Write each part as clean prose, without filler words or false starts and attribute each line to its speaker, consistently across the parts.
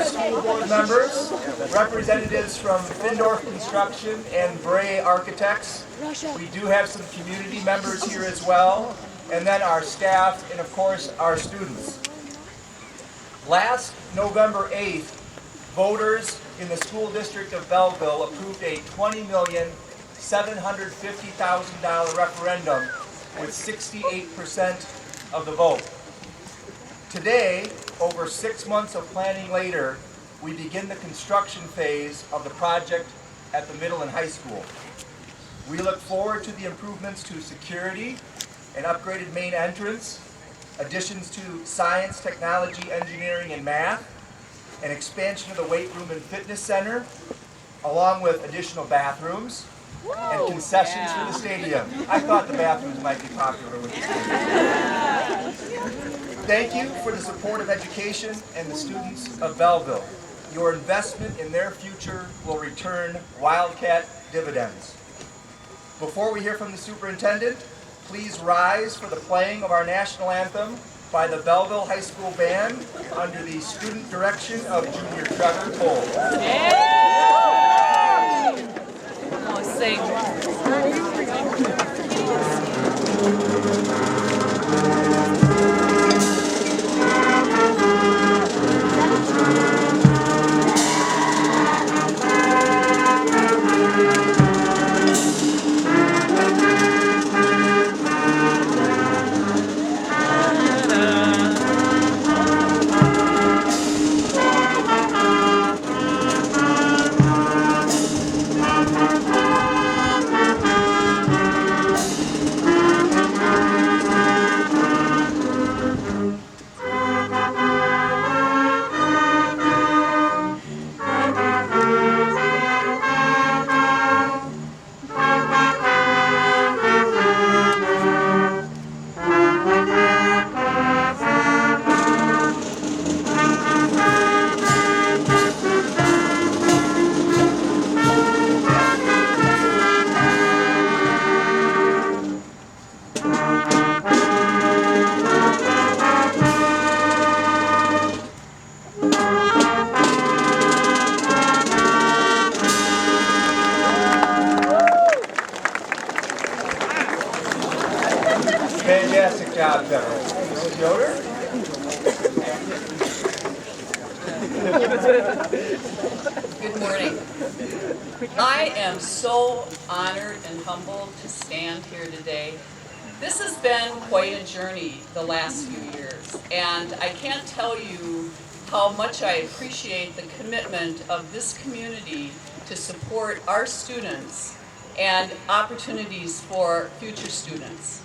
Speaker 1: our school board members, representatives from Findorf Construction and Bray Architects. We do have some community members here as well, and then our staff and of course our students. Last November 8th, voters in the school district of Belleville approved a $20,750,000 referendum with 68% of the vote. Today, over 6 months of planning later, we begin the construction phase of the project at the middle and high school. We look forward to the improvements to security, an upgraded main entrance, additions to science, technology, engineering, and math, an expansion of the weight room and fitness center, along with additional bathrooms and concessions for the stadium. I thought the bathrooms might be popular with the stadium. Thank you for the support of education and the students of Belleville. Your investment in their future will return Wildcat dividends. Before we hear from the superintendent, please rise for the playing of our national anthem by the Belleville High School Band under the student direction of Junior Trevor Cole. Fantastic job, Trevor. Mrs. Yoder?
Speaker 2: Good morning. I am so honored and humbled to stand here today. This has been quite a journey the last few years, and I can't tell you how much I appreciate the commitment of this community to support our students and opportunities for future students.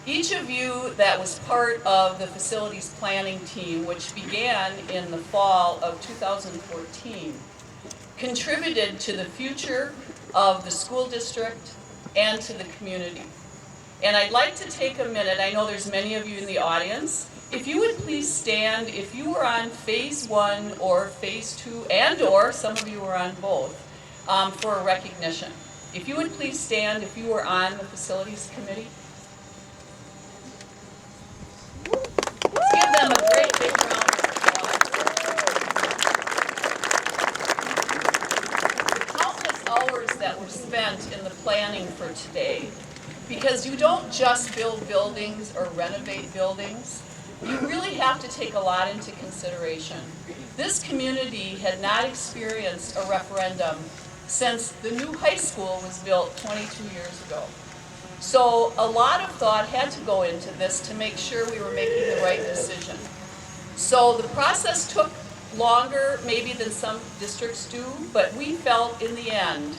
Speaker 2: Each of you that was part of the facilities planning team, which began in the fall of 2014, contributed to the future of the school district and to the community. And I'd like to take a minute, I know there's many of you in the audience, if you would please stand, if you were on phase 1 or phase 2, and or some of you were on both, for a recognition. If you would please stand if you were on the facilities committee. Let's give them a great big round of applause. Countless hours that were spent in the planning for today, because you don't just build buildings or renovate buildings. You really have to take a lot into consideration. This community had not experienced a referendum since the new high school was built 22 years ago. So a lot of thought had to go into this to make sure we were making the right decision. So the process took longer maybe than some districts do, but we felt in the end,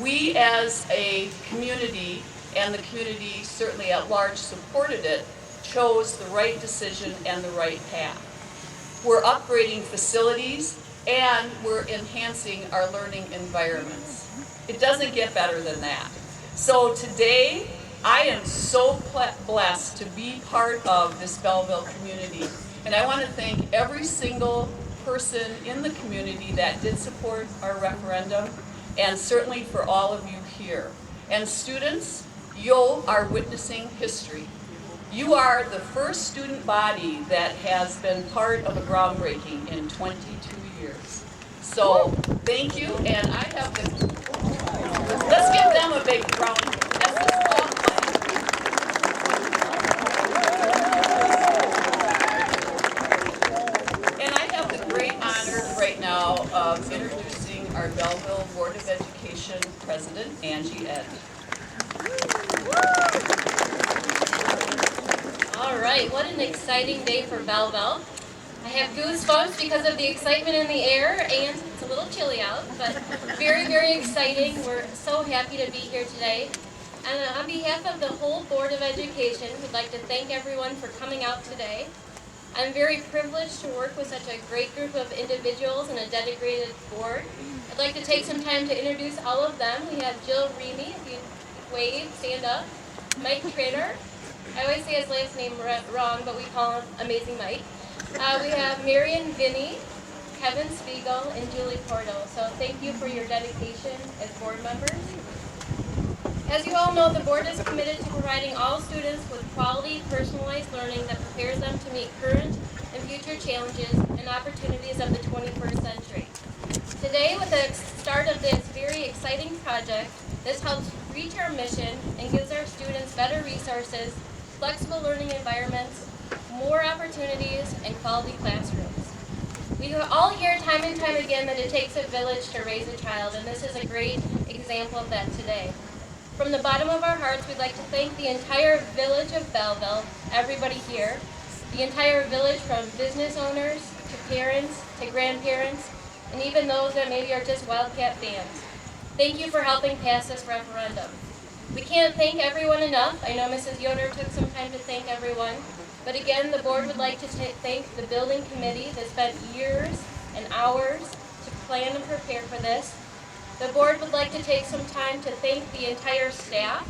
Speaker 2: we as a community, and the community certainly at large supported it, chose the right decision and the right path. We're upgrading facilities and we're enhancing our learning environments. It doesn't get better than that. So today, I am so blessed to be part of this Belleville community. And I want to thank every single person in the community that did support our referendum, and certainly for all of you here. And students, you are witnessing history. You are the first student body that has been part of a groundbreaking in 22 years. So thank you, and I have the, let's give them a big round. That's the spotlight. And I have the great honor right now of introducing our Belleville Board of Education President, Angie Ed.
Speaker 3: All right, what an exciting day for Belleville. I have goosebumps because of the excitement in the air, and it's a little chilly out, but very, very exciting. We're so happy to be here today. And on behalf of the whole Board of Education, we'd like to thank everyone for coming out today. I'm very privileged to work with such a great group of individuals and a dedicated board. I'd like to take some time to introduce all of them. We have Jill Reamy, if you wave, stand up. Mike Trader. I always say his last name wrong, but we call him Amazing Mike. We have Marion Vinny, Kevin Spiegel, and Julie Porto. So thank you for your dedication as board members. As you all know, the board is committed to providing all students with quality, personalized learning that prepares them to meet current and future challenges and opportunities of the 21st century. Today, with the start of this very exciting project, this helps reach our mission and gives our students better resources, flexible learning environments, more opportunities, and quality classrooms. We all hear time and time again that it takes a village to raise a child, and this is a great example of that today. From the bottom of our hearts, we'd like to thank the entire village of Belleville, everybody here, the entire village from business owners to parents to grandparents, and even those that maybe are just Wildcat fans. Thank you for helping pass this referendum. We can't thank everyone enough. I know Mrs. Yoder took some time to thank everyone. But again, the board would like to thank the building committee that spent years and hours to plan and prepare for this. The board would like to take some time to thank the entire staff.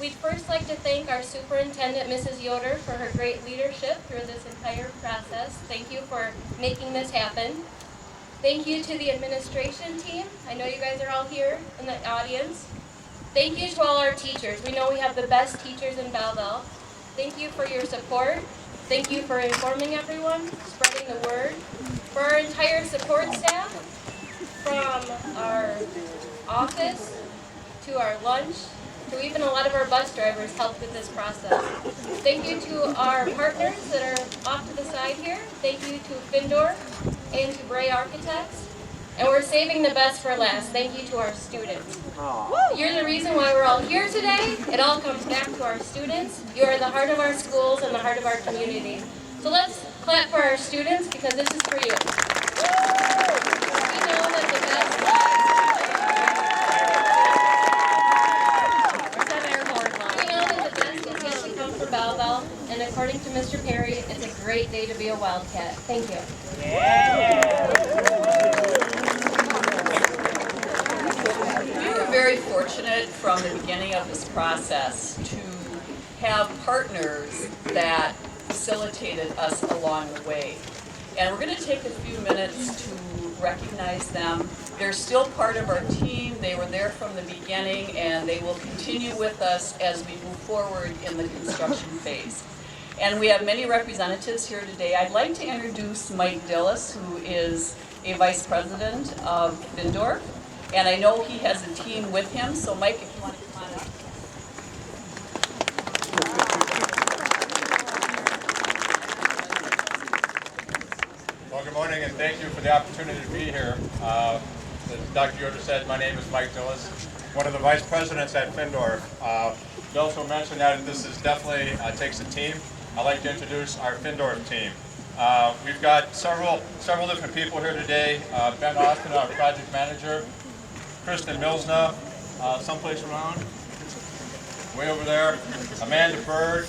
Speaker 3: We'd first like to thank our superintendent, Mrs. Yoder, for her great leadership through this entire process. Thank you for making this happen. Thank you to the administration team. I know you guys are all here in the audience. Thank you to all our teachers. We know we have the best teachers in Belleville. Thank you for your support. Thank you for informing everyone, spreading the word. For our entire support staff, from our office to our lunch, to even a lot of our bus drivers helped with this process. Thank you to our partners that are off to the side here. Thank you to Findor and to Bray Architects. And we're saving the best for last. Thank you to our students. You're the reason why we're all here today. It all comes back to our students. You are the heart of our schools and the heart of our community. So let's clap for our students because this is for you. We know that the best is yet to come for Belleville, and according to Mr. Perry, it's a great day to be a Wildcat. Thank you.
Speaker 2: We were very fortunate from the beginning of this process to have partners that facilitated us along the way. And we're going to take a few minutes to recognize them. They're still part of our team. They were there from the beginning, and they will continue with us as we move forward in the construction phase. And we have many representatives here today. I'd like to introduce Mike Dillis, who is a vice president of Findor. And I know he has a team with him, so Mike, if you want to come on up.
Speaker 4: Well, good morning, and thank you for the opportunity to be here. As Dr. Yoder said, my name is Mike Dillis, one of the vice presidents at Findor. Bill also mentioned that this is definitely takes a team. I'd like to introduce our Findor team. We've got several different people here today. Ben Austin, our project manager. Kristen Milsna, someplace around, way over there. Amanda Bird,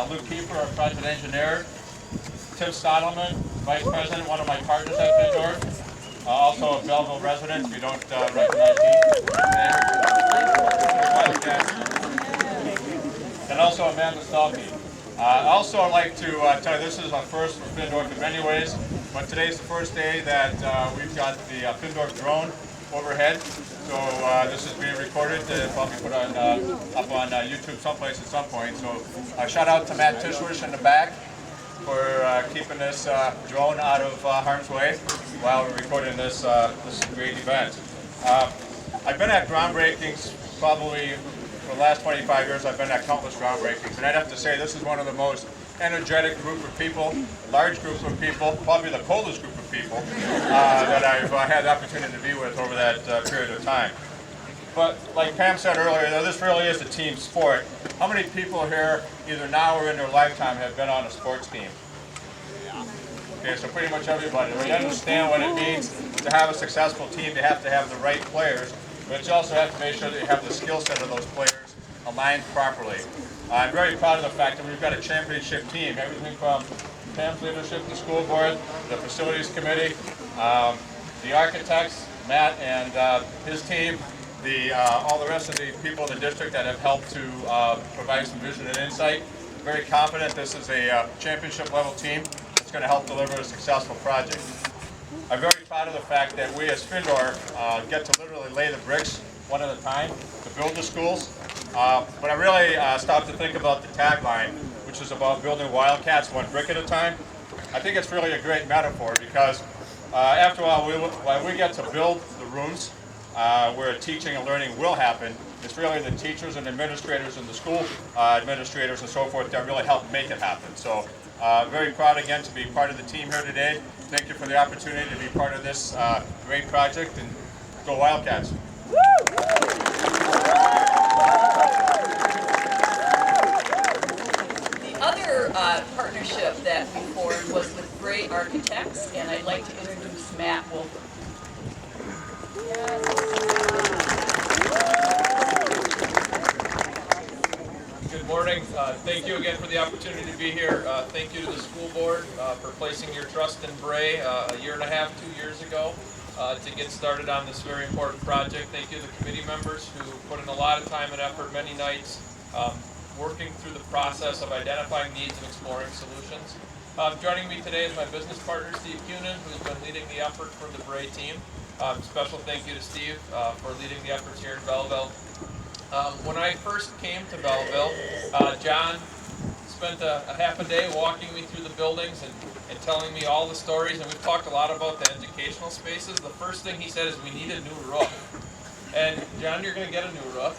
Speaker 4: Luke Keeper, our project engineer. Tim Sodelman, vice president, one of my partners at Findor. Also a Belleville resident, if you don't recognize him. And also Amanda Stalky. Also, I'd like to tell you this is our first for Findor in many ways, but today's the first day that we've got the Findor drone overhead. So this is being recorded, probably put on up on YouTube someplace at some point. So shout out to Matt Tishwish in the back for keeping this drone out of harm's way while we're recording this great event. I've been at groundbreakings probably for the last 25 years. I've been at countless groundbreakings, and I'd have to say this is one of the most energetic group of people, large group of people, probably the coldest group of people that I've had the opportunity to be with over that period of time. But like Pam said earlier, this really is a team sport. How many people here, either now or in their lifetime, have been on a sports team? Okay, so pretty much everybody. We understand what it means to have a successful team. You have to have the right players, but you also have to make sure that you have the skill set of those players aligned properly. I'm very proud of the fact that we've got a championship team. Everything from Pam's leadership, the school board, the facilities committee, the architects, Matt and his team, all the rest of the people in the district that have helped to provide some vision and insight. Very confident this is a championship level team that's going to help deliver a successful project. I'm very proud of the fact that we as Findor get to literally lay the bricks one at a time to build the schools. But I really stopped to think about the tagline, which is about building Wildcats one brick at a time. I think it's really a great metaphor because after a while, while we get to build the rooms where teaching and learning will happen, it's really the teachers and administrators and the school administrators and so forth that really help make it happen. So very proud again to be part of the team here today. Thank you for the opportunity to be part of this great project, and go Wildcats.
Speaker 2: Partnership that we formed was with Gray Architects, and I'd like to introduce Matt Wolfer.
Speaker 5: Good morning. Thank you again for the opportunity to be here. Thank you to the school board for placing your trust in Bray a year and a half, 2 years ago to get started on this very important project. Thank you to the committee members who put in a lot of time and effort, many nights, working through the process of identifying needs and exploring solutions. Joining me today is my business partner, Steve Cunin, who's been leading the effort for the Bray team. Special thank you to Steve for leading the efforts here in Belleville. When I first came to Belleville, John spent a half a day walking me through the buildings and telling me all the stories, and we've talked a lot about the educational spaces. The first thing he said is we need a new roof. And John, you're going to get a new roof.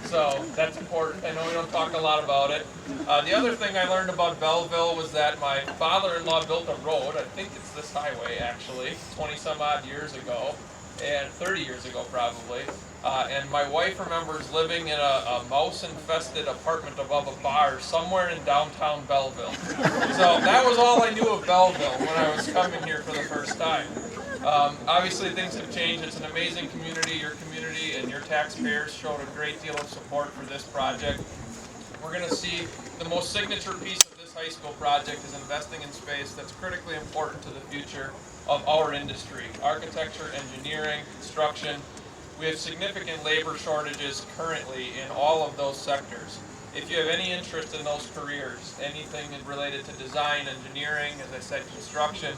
Speaker 5: So that's important. I know we don't talk a lot about it. The other thing I learned about Belleville was that my father-in-law built a road, I think it's this highway actually, 20 some odd years ago, and 30 years ago probably. And my wife remembers living in a mouse-infested apartment above a bar somewhere in downtown Belleville. So that was all I knew of Belleville when I was coming here for the first time. Obviously things have changed. It's an amazing community. Your community and your taxpayers showed a great deal of support for this project. We're going to see the most signature piece of this high school project is investing in space that's critically important to the future of our industry. Architecture, engineering, construction. We have significant labor shortages currently in all of those sectors. If you have any interest in those careers, anything related to design, engineering, as I said, construction,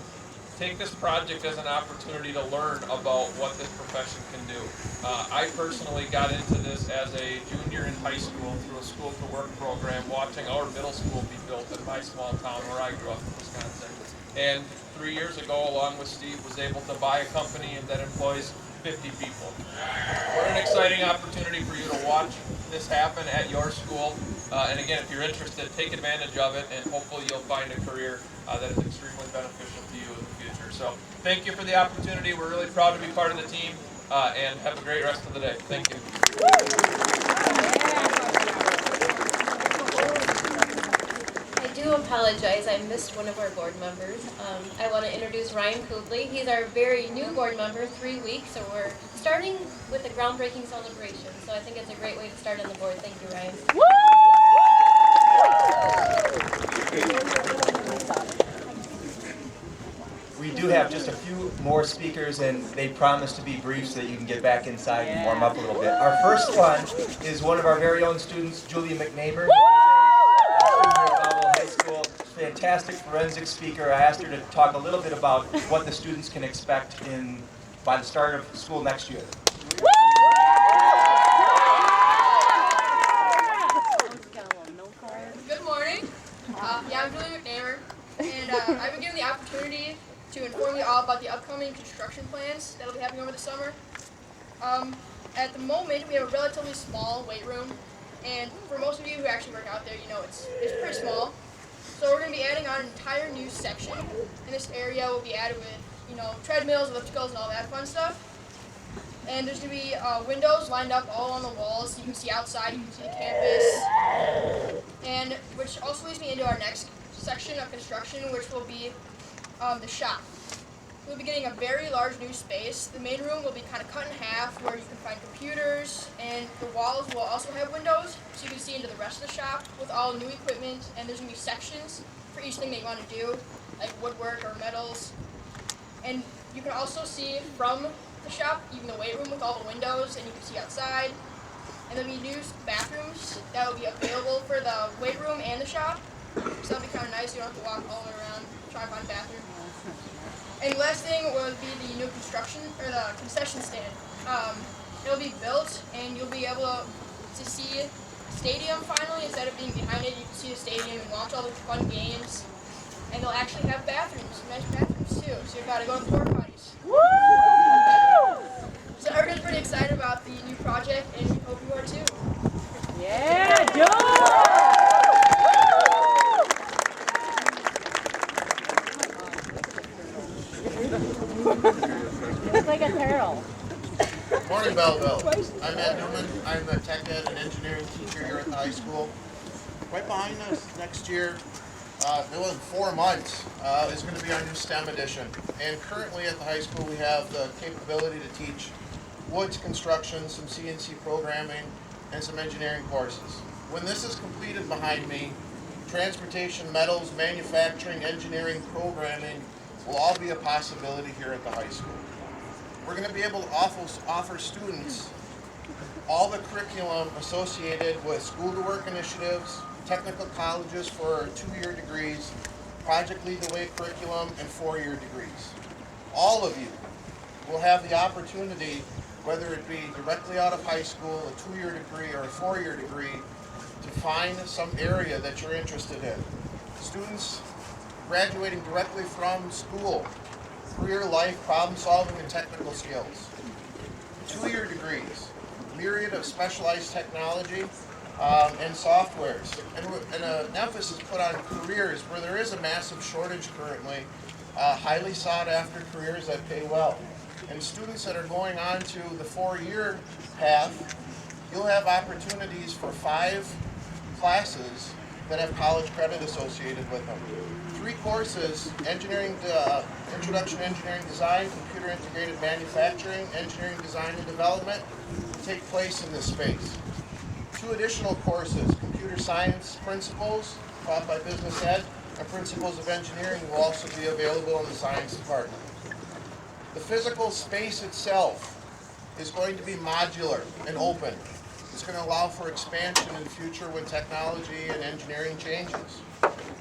Speaker 5: take this project as an opportunity to learn about what this profession can do. I personally got into this as a junior in high school through a school to work program, watching our middle school be built in my small town where I grew up in Wisconsin. And 3 years ago, along with Steve, was able to buy a company that employs 50 people. What an exciting opportunity for you to watch this happen at your school. And again, if you're interested, take advantage of it, and hopefully you'll find a career that is extremely beneficial to you in the future. So thank you for the opportunity. We're really proud to be part of the team, and have a great rest of the day. Thank you.
Speaker 3: I do apologize, I missed one of our board members. I want to introduce Ryan Kudley. He's our very new board member, 3 weeks, so we're starting with a groundbreaking celebration. So I think it's a great way to start on the board. Thank you, Ryan.
Speaker 1: We do have just a few more speakers, and they promise to be brief so that you can get back inside and warm up a little bit. Our first one is one of our very own students, Julia McNamer. High School, fantastic forensic speaker. I asked her to talk a little bit about what the students can expect by the start of school next year.
Speaker 6: I'm Julie McNamara, and I've been given the opportunity to inform you all about the upcoming construction plans that will be happening over the summer. At the moment, we have a relatively small weight room, and for most of you who actually work out there, you know it's pretty small. So we're going to be adding on an entire new section, and this area will be added with, you know, treadmills, ellipticals, and all that fun stuff. And there's going to be windows lined up all on the walls, so you can see outside, you can see the campus. And which also leads me into our next section of construction, which will be the shop. We'll be getting a very large new space. The main room will be kind of cut in half, where you can find computers, and the walls will also have windows, so you can see into the rest of the shop with all new equipment. And there's going to be sections for each thing that you want to do, like woodwork or metals. And you can also see from the shop, even the weight room with all the windows, and you can see outside. And there'll be new bathrooms that will be available for the weight room and the shop. So that'll be kind of nice. You don't have to walk all the way around trying to find a bathroom. And the last thing will be the new construction, or the concession stand. It'll be built, and you'll be able to see the stadium finally. Instead of being behind it, you can see the stadium and watch all the fun games. And they'll actually have bathrooms, nice bathrooms too. So you've got to go to the porta potties. Woo! So everyone's pretty excited about the new project, and we hope you are too.
Speaker 7: Yeah, Joe! Looks like a turtle.
Speaker 8: Morning, Belleville. I'm Ed Newman. I'm a tech ed and engineering teacher here at the high school. Right behind us next year, in 4 months, is going to be our new STEM edition. And currently at the high school, we have the capability to teach woods construction, some CNC programming, and some engineering courses. When this is completed behind me, transportation, metals, manufacturing, engineering, programming will all be a possibility here at the high school. We're going to be able to offer students all the curriculum associated with school to work initiatives, technical colleges for 2-year degrees, Project Lead the Way curriculum, and 4-year degrees. All of you will have the opportunity, whether it be directly out of high school, a 2-year degree, or a 4-year degree, to find some area that you're interested in. Students graduating directly from school, career, life, problem solving, and technical skills. 2-year degrees, myriad of specialized technology and softwares, and an emphasis put on careers where there is a massive shortage currently, highly sought after careers that pay well. And students that are going on to the 4-year path, you'll have opportunities for 5 classes that have college credit associated with them. 3 courses, engineering, introduction to engineering design, computer integrated manufacturing, engineering design and development, will take place in this space. 2 additional courses, computer science principles, taught by business ed, and principles of engineering will also be available in the science department. The physical space itself is going to be modular and open. It's going to allow for expansion in the future when technology and engineering changes.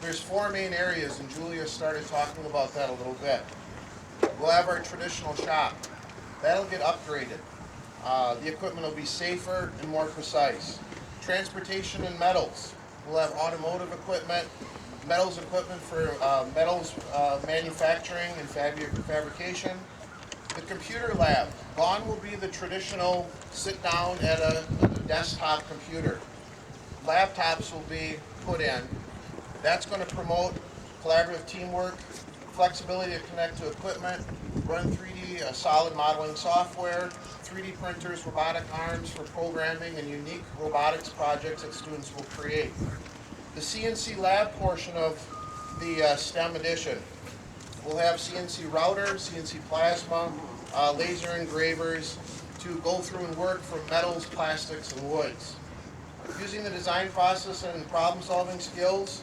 Speaker 8: There's 4 main areas, and Julia started talking about that a little bit. We'll have our traditional shop. That'll get upgraded. The equipment will be safer and more precise. Transportation and metals. We'll have automotive equipment, metals equipment for metals manufacturing and fabrication. The computer lab. Gone will be the traditional sit down at a desktop computer. Laptops will be put in. That's going to promote collaborative teamwork, flexibility to connect to equipment, run 3D solid modeling software, 3D printers, robotic arms for programming, and unique robotics projects that students will create. The CNC lab portion of the STEM edition will have CNC router, CNC plasma, laser engravers to go through and work from metals, plastics, and woods. Using the design process and problem-solving skills,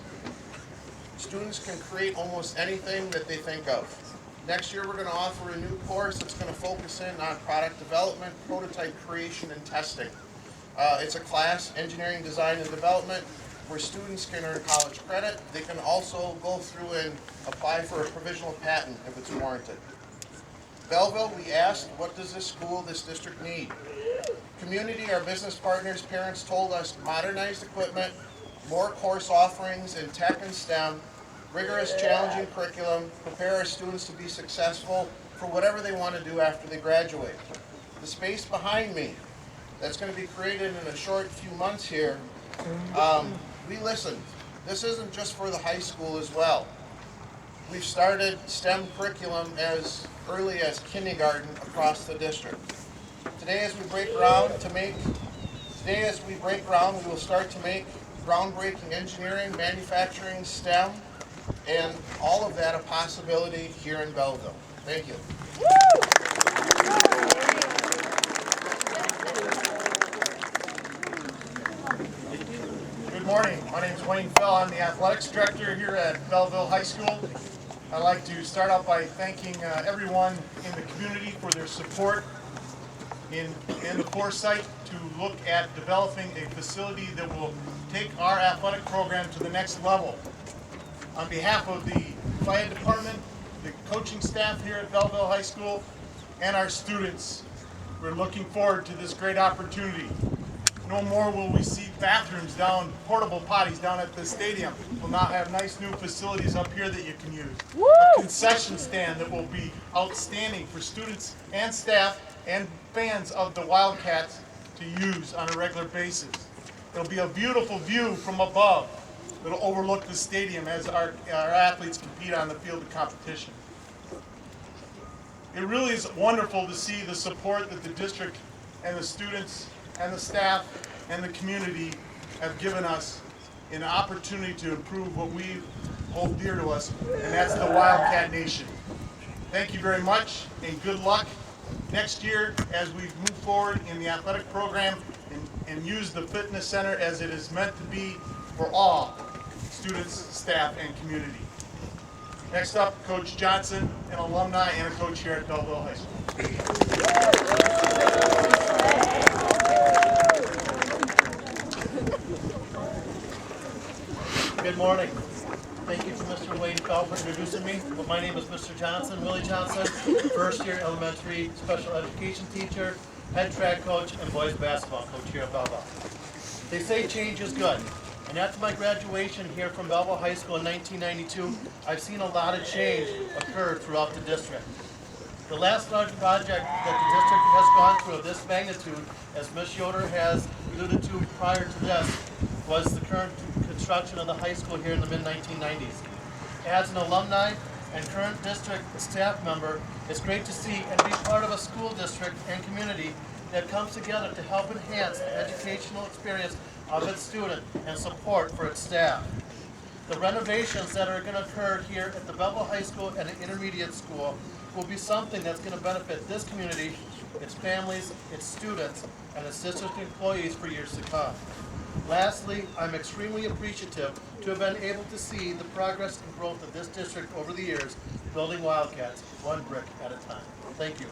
Speaker 8: students can create almost anything that they think of. Next year, we're going to offer a new course that's going to focus in on product development, prototype creation, and testing. It's a class, Engineering Design and Development, where students can earn college credit. They can also go through and apply for a provisional patent if it's warranted. Belleville, we asked, what does this school, this district need? Community, our business partners, parents told us modernized equipment, more course offerings in tech and STEM, rigorous, challenging curriculum, prepare our students to be successful for whatever they want to do after they graduate. The space behind me that's going to be created in a short few months here, we listened. This isn't just for the high school as well. We've started STEM curriculum as early as kindergarten across the district. Today as we break ground, we will start to make groundbreaking engineering, manufacturing, STEM, and all of that a possibility here in Belleville. Thank you.
Speaker 9: Good morning. My name is Wayne Fell. I'm the athletics director here at Belleville High School. I'd like to start out by thanking everyone in the community for their support in the foresight to look at developing a facility that will take our athletic program to the next level. On behalf of the fire department, the coaching staff here at Belleville High School, and our students, we're looking forward to this great opportunity. No more will we see bathrooms portable potties down at the stadium. We'll now have nice new facilities up here that you can use. A concession stand that will be outstanding for students and staff and fans of the Wildcats to use on a regular basis. It'll be a beautiful view from above. It'll overlook the stadium as our athletes compete on the field of competition. It really is wonderful to see the support that the district and the students and the staff and the community have given us an opportunity to improve what we hold dear to us, and that's the Wildcat Nation. Thank you very much, and good luck next year as we move forward in the athletic program and use the fitness center as it is meant to be for all students, staff, and community. Next up, Coach Johnson, an alumni and a coach here at Belleville High School.
Speaker 10: Good morning. Thank you to Mr. Wayne Fell for introducing me. Well, my name is Mr. Johnson, Willie Johnson, first year elementary special education teacher, head track coach, and boys basketball coach here at Belleville. They say change is good. And after my graduation here from Belleville High School in 1992, I've seen a lot of change occur throughout the district. The last large project that the district has gone through of this magnitude, as Ms. Yoder has alluded to prior to this, was the current construction of the high school here in the mid-1990s. As an alumni and current district staff member, it's great to see and be part of a school district and community that comes together to help enhance the educational experience of its student and support for its staff. The renovations that are going to occur here at the Belleville High School and the intermediate school will be something that's going to benefit this community, its families, its students, and its district employees for years to come. Lastly, I'm extremely appreciative to have been able to see the progress and growth of this district over the years, building Wildcats one brick at a time. Thank you.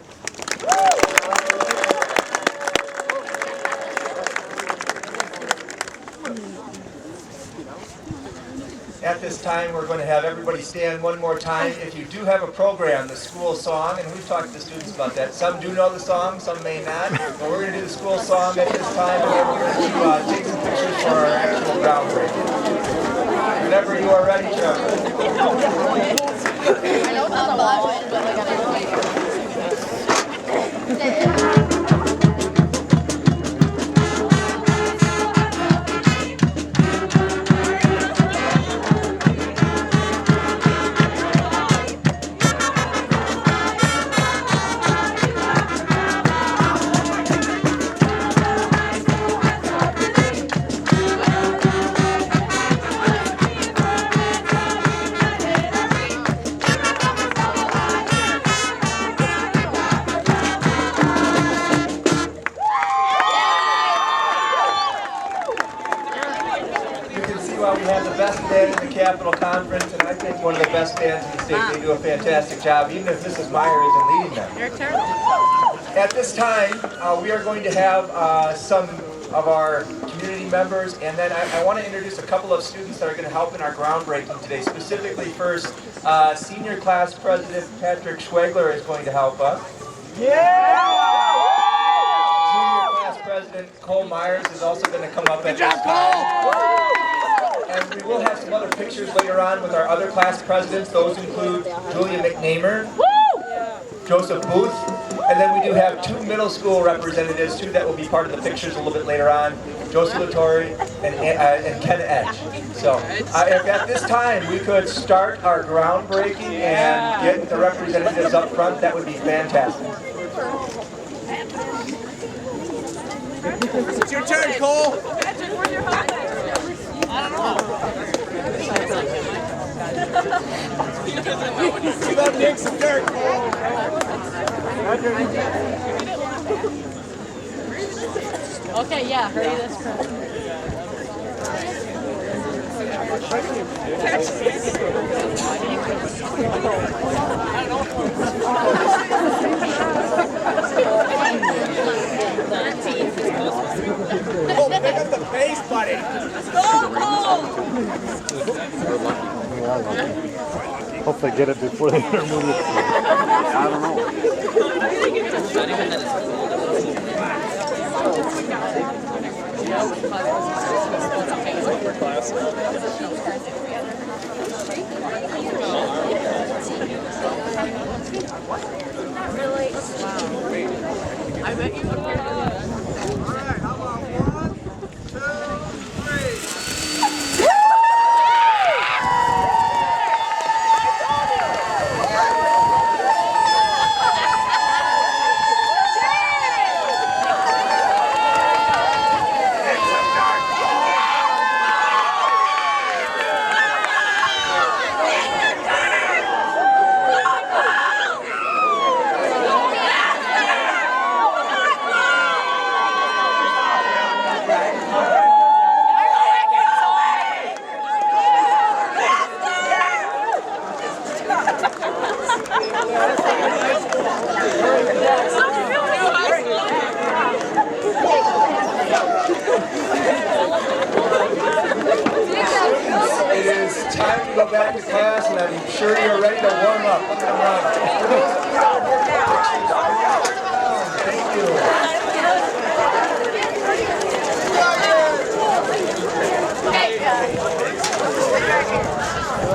Speaker 1: At this time, we're going to have everybody stand one more time. If you do have a program, the school song, and we've talked to the students about that. Some do know the song, some may not. But we're going to do the school song at this time, and then we're going to take some pictures for our actual groundbreaking. Whenever you are ready, Trevor. We have the best band in the Capitol Conference, and I think one of the best bands in the state. They do a fantastic job, even if Mrs. Meyer isn't leading them. You're terrible. At this time, we are going to have some of our community members, and then I want to introduce a couple of students that are going to help in our groundbreaking today. Specifically, first, Senior Class President Patrick Schwegler is going to help us. Yeah! Junior Class President Cole Myers is also going to come up at this time. And we will have some other pictures later on with our other class presidents. Those include Julia McNamer, Joseph Booth, and then we do have 2 middle school representatives too that will be part of the pictures a little bit later on, Josie Latore and Ken Edge. So if at this time we could start our groundbreaking and get the representatives up front, that would be fantastic.
Speaker 11: It's your turn, Cole. You gotta dig some dirt, Cole.
Speaker 7: Okay, yeah, hurry this crap.
Speaker 11: Cole, pick up the pace, buddy.
Speaker 12: Hopefully get it before the intermediate. I don't know.
Speaker 7: I bet you would.
Speaker 1: It is time to go back to class, and I'm sure you're ready to warm up. Look at them run. Thank you.